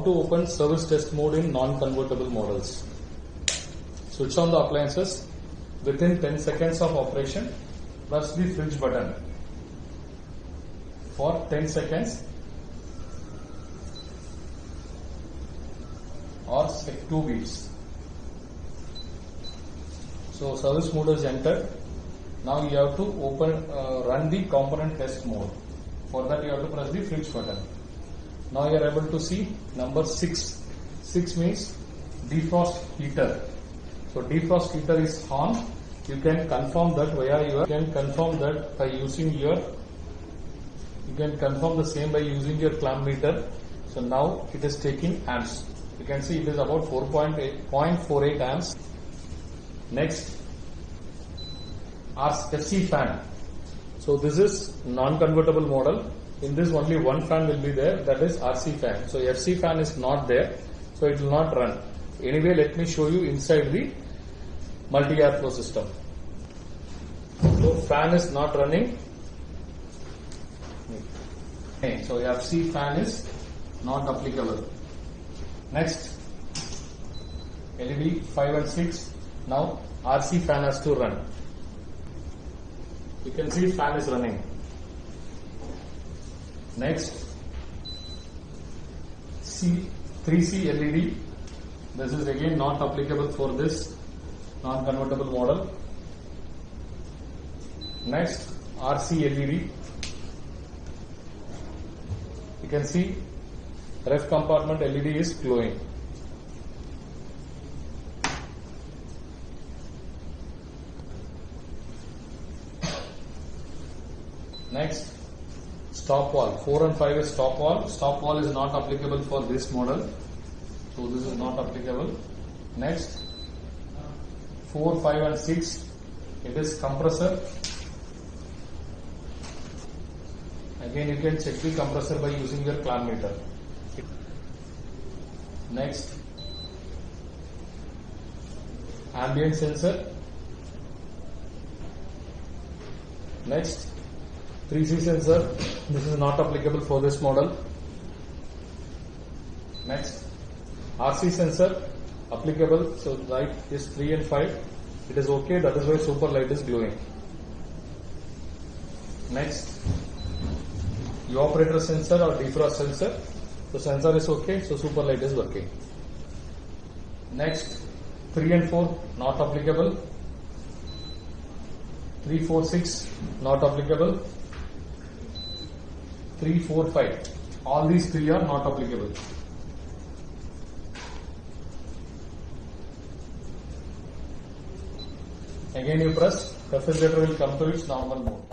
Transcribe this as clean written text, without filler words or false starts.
to open service test mode in non-convertible models. Switch on the appliances. Within 10 seconds of operation, press the fridge button. For 10 seconds or 2 beeps. So service mode is entered. Now you have to run the component test mode. For that you have to press the fridge button. Now you are able to see number 6. 6 means defrost heater. So defrost heater is on. You can confirm that you can confirm the same by using your clamp meter. So now it is taking amps. You can see it is about 0.48 amps. Next, FC fan. So this is non-convertible model. In this only one fan will be there, that is RC fan. So FC fan is not there, so it will not run. Anyway, let me show you inside the multi-airflow system. So fan is not running. Okay, so FC fan is not applicable. Next, LED 5 and 6. Now RC fan has to run. You can see fan is running. Next, 3C LED. This is again not applicable for this non-convertible model. Next, RC LED. You can see ref compartment LED is glowing. Next, stop wall. 4 and 5 is stop wall. Stop wall is not applicable for this model. So this is not applicable. Next, 4, 5 and 6. It is compressor. Again you can check the compressor by using your clamp meter. Next, ambient sensor. Next, 3C sensor. This is not applicable for this model. Next, RC sensor applicable. So light is 3 and 5. It is okay. That is why super light is glowing. Next, evaporator sensor or defrost sensor. So sensor is okay. So super light is working. Next, 3 and 4 not applicable. 3, 4, 6 not applicable. 3, 4, 5. All these 3 are not applicable. Again you press, refrigerator will come to its normal mode.